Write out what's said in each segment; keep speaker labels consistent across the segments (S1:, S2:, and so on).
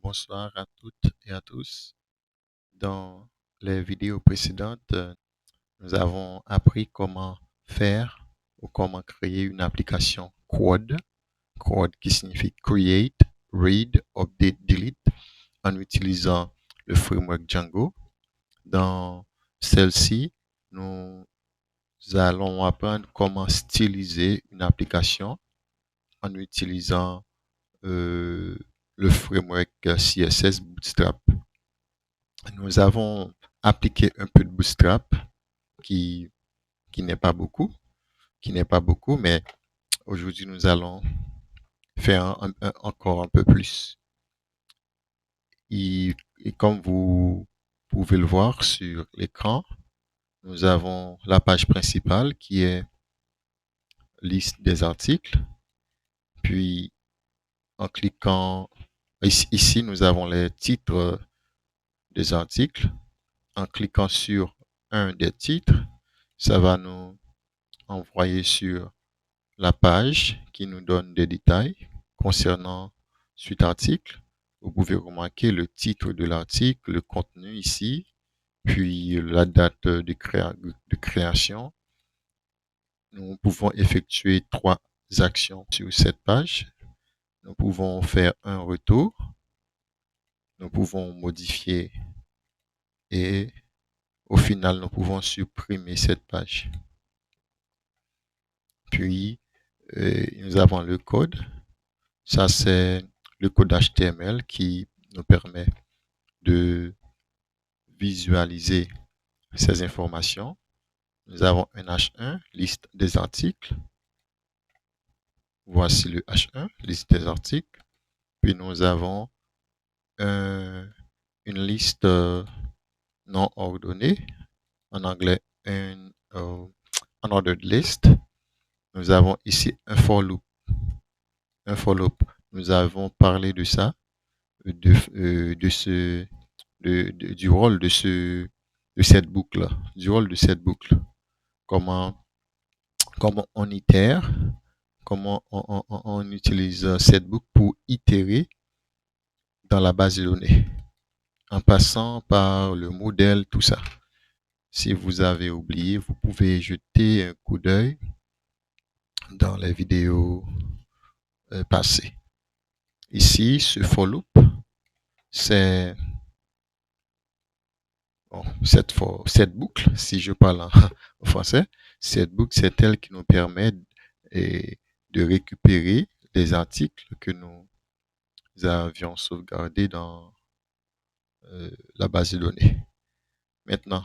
S1: Bonsoir à toutes et à tous. Dans les vidéos précédentes, nous avons appris comment faire ou comment créer une application CRUD, CRUD qui signifie Create, Read, Update, Delete, en utilisant le framework Django. Dans celle-ci, nous allons apprendre comment styliser une application en utilisant euh, le framework CSS Bootstrap. Nous avons appliqué un peu de Bootstrap qui, qui n'est pas beaucoup, mais aujourd'hui nous allons faire encore un peu plus. Et comme vous pouvez le voir sur l'écran, nous avons la page principale qui est liste des articles. Puis en cliquant ici, nous avons les titres des articles. En cliquant sur un des titres, ça va nous envoyer sur la page qui nous donne des détails concernant cet article. Vous pouvez remarquer le titre de l'article, le contenu ici, puis la date de création. Nous pouvons effectuer 3 actions sur cette page. Nous pouvons faire un retour. Nous pouvons modifier et au final, nous pouvons supprimer cette page. Puis, nous avons le code. Ça, c'est le code HTML qui nous permet de visualiser ces informations. Nous avons un H1, liste des articles. Voici le H1, liste des articles. Puis nous avons une liste non ordonnée, en anglais un unordered list. Nous avons ici un for loop. Un for loop. Nous avons parlé de ça, du rôle de cette boucle, du rôle de cette boucle. Comment on itère, comment on utilise cette boucle pour itérer dans la base de données, en passant par le modèle, tout ça. Si vous avez oublié, vous pouvez jeter un coup d'œil dans les vidéos passées. Ici, ce for loop, c'est cette boucle, si je parle en français, cette boucle, c'est elle qui nous permet de récupérer les articles que nous avions sauvegardés dans la base de données. Maintenant,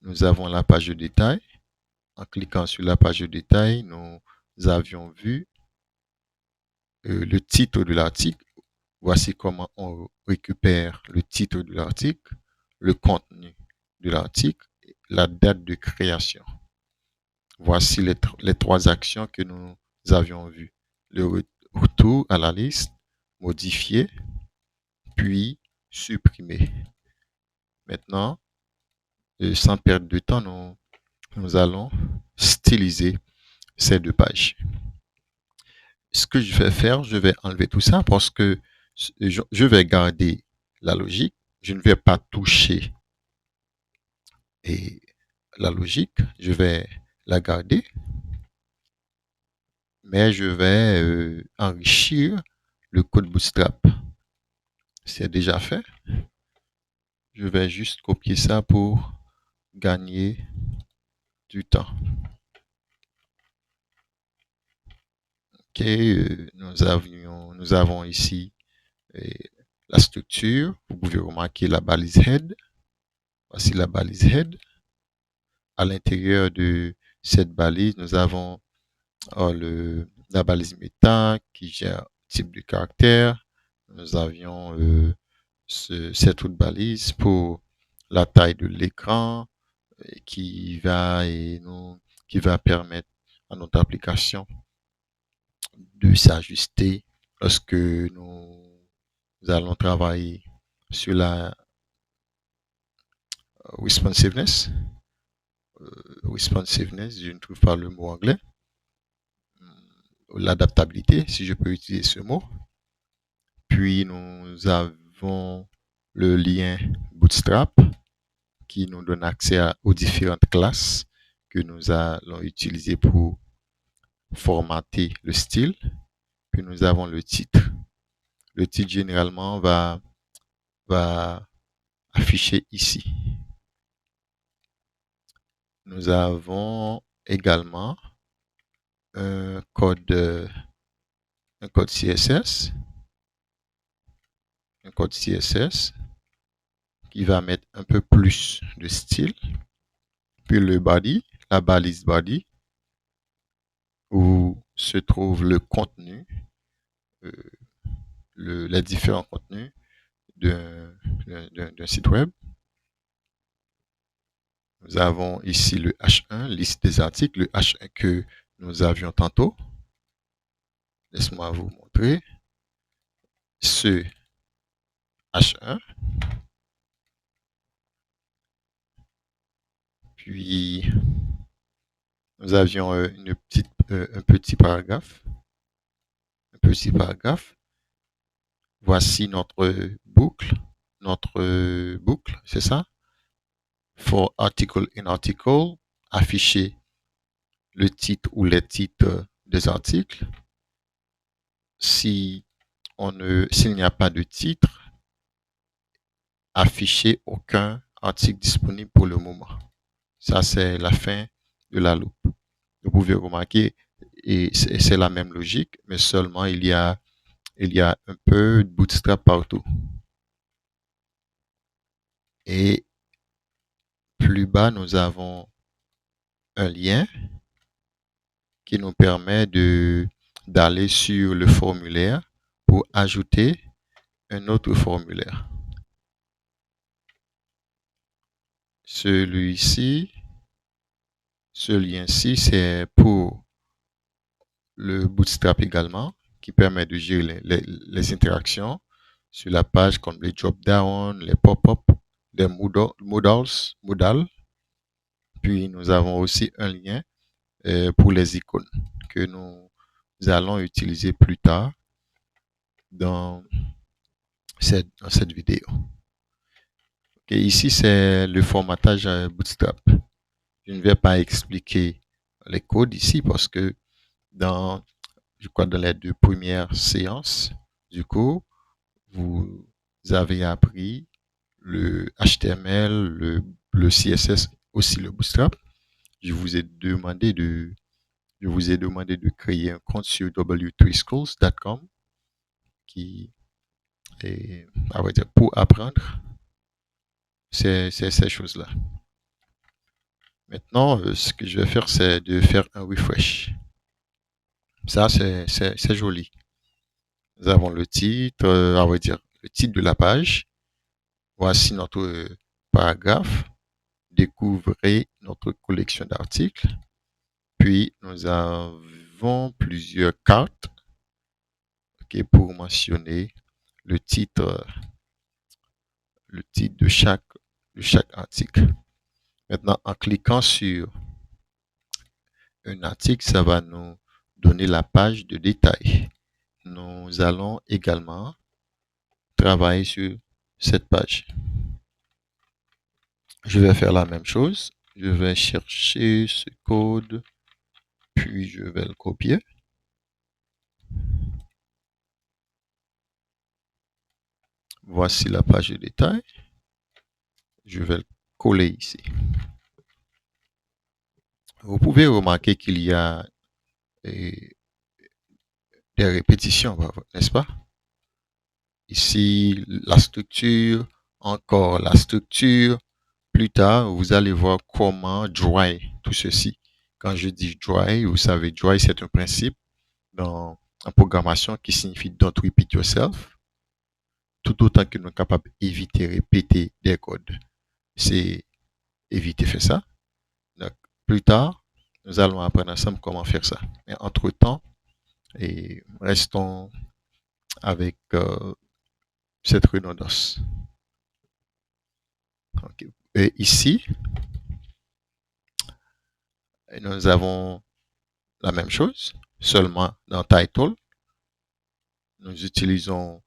S1: nous avons la page de détail. En cliquant sur la page de détail, nous avions vu le titre de l'article. Voici comment on récupère le titre de l'article, le contenu de l'article, la date de création. Voici les 3 actions que nous avions vues. Le retour à la liste, modifier, puis supprimer. Maintenant, sans perdre de temps, nous allons styliser ces 2 pages. Ce que je vais faire, je vais enlever tout ça parce que je vais garder la logique. Je ne vais pas toucher la logique. Je vais la garder. Mais je vais enrichir le code Bootstrap. C'est déjà fait. Je vais juste copier ça pour gagner du temps. Ok, nous avons ici la structure. Vous pouvez remarquer la balise head. Voici la balise head. À l'intérieur de cette balise, nous avons la balise méta qui gère type de caractère. Nous avions cette autre balise pour la taille de l'écran qui va permettre à notre application de s'ajuster lorsque nous allons travailler sur la responsiveness. Responsiveness, je ne trouve pas le mot anglais. l'adaptabilité, si je peux utiliser ce mot. Puis nous avons le lien Bootstrap qui nous donne accès aux différentes classes que nous allons utiliser pour formater le style. Puis nous avons le titre. Le titre généralement va afficher ici. Nous avons également un code CSS. Un code CSS qui va mettre un peu plus de style. Puis le body, la balise body, où se trouve le contenu, les différents contenus d'un site web. Nous avons ici le H1, liste des articles, le H1 que nous avions tantôt. Laisse-moi vous montrer. Ce H1. Puis, nous avions un petit paragraphe. Un petit paragraphe. Voici notre boucle. Notre boucle, c'est ça? For article in article, afficher le titre ou les titres des articles. S'il n'y a pas de titre, afficher aucun article disponible pour le moment. Ça, c'est la fin de la loupe. Vous pouvez remarquer, et c'est la même logique, mais seulement il y a un peu de bootstrap partout. Et plus bas, nous avons un lien qui nous permet d'aller sur le formulaire pour ajouter un autre formulaire. Celui-ci, ce lien-ci, c'est pour le Bootstrap également, qui permet de gérer les interactions sur la page comme les drop-down, les pop-up, les modals. Puis nous avons aussi un lien pour les icônes que nous allons utiliser plus tard dans cette vidéo. Okay, ici, c'est le formatage Bootstrap. Je ne vais pas expliquer les codes ici parce que je crois dans les 2 premières séances du cours, vous avez appris le HTML, le CSS, aussi le Bootstrap. Je vous ai demandé de créer un compte sur w3schools.com qui est, à vrai dire, pour apprendre ces choses-là. Maintenant, ce que je vais faire, c'est de faire un refresh. Ça, c'est joli. Nous avons le titre, à vrai dire, le titre de la page. Voici notre paragraphe. Découvrez notre collection d'articles. Puis, nous avons plusieurs cartes pour mentionner le titre de chaque article. Maintenant, en cliquant sur un article, ça va nous donner la page de détail. Nous allons également travailler sur cette page. Je vais faire la même chose. Je vais chercher ce code, puis je vais le copier. Voici la page de détail. Je vais le coller ici. Vous pouvez remarquer qu'il y a des répétitions, n'est-ce pas? Ici, la structure, encore la structure. Plus tard, vous allez voir comment dry tout ceci. Quand je dis dry, vous savez, dry, c'est un principe en programmation qui signifie don't repeat yourself. Tout autant que nous sommes capables d'éviter répéter des codes. C'est éviter faire ça. Donc, plus tard, nous allons apprendre ensemble comment faire ça. Mais entre-temps, restons avec cette redondance. Okay. Et ici, nous avons la même chose. seulement dans Title. Nous utilisons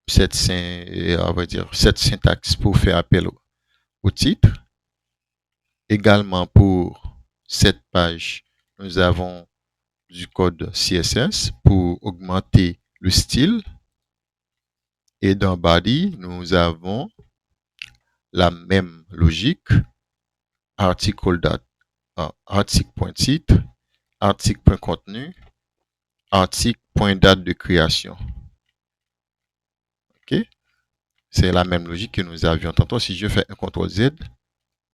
S1: cette syntaxe pour faire appel au titre. Également pour cette page, nous avons du code CSS pour augmenter le style. Et dans Body, nous avons la même logique. Article.titre, article.contenu, article.date de création. OK? C'est la même logique que nous avions tantôt. Si je fais un CTRL-Z,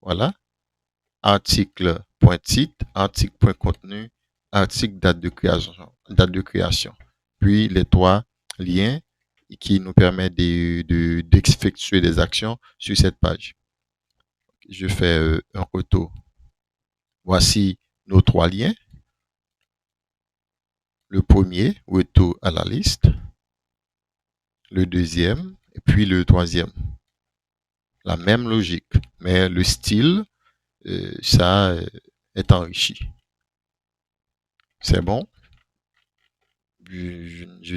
S1: voilà. Article.titre, article.contenu, article date de création. Puis les trois liens qui nous permettent d'effectuer des actions sur cette page. Je fais un retour. Voici nos trois liens. Le premier, retour à la liste. Le deuxième, et puis le troisième. La même logique, mais le style, ça est enrichi. C'est bon. Je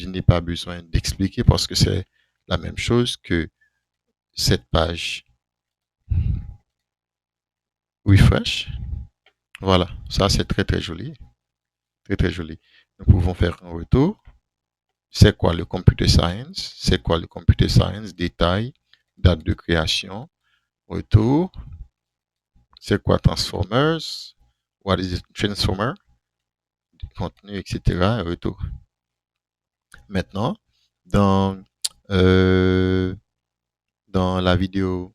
S1: n'ai pas besoin d'expliquer parce que c'est la même chose que cette page. Refresh. Voilà, ça c'est très très joli. Très très joli. Nous pouvons faire un retour. C'est quoi le computer science? C'est quoi le computer science? Détail, date de création, retour. C'est quoi transformers? What is a transformer? Contenu, etc. Retour. Maintenant, dans la vidéo,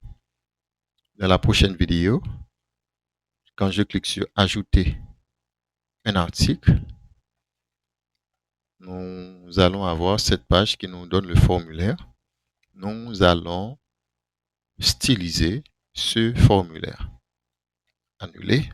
S1: dans la prochaine vidéo, quand je clique sur ajouter un article, nous allons avoir cette page qui nous donne le formulaire. Nous allons styliser ce formulaire. Annuler.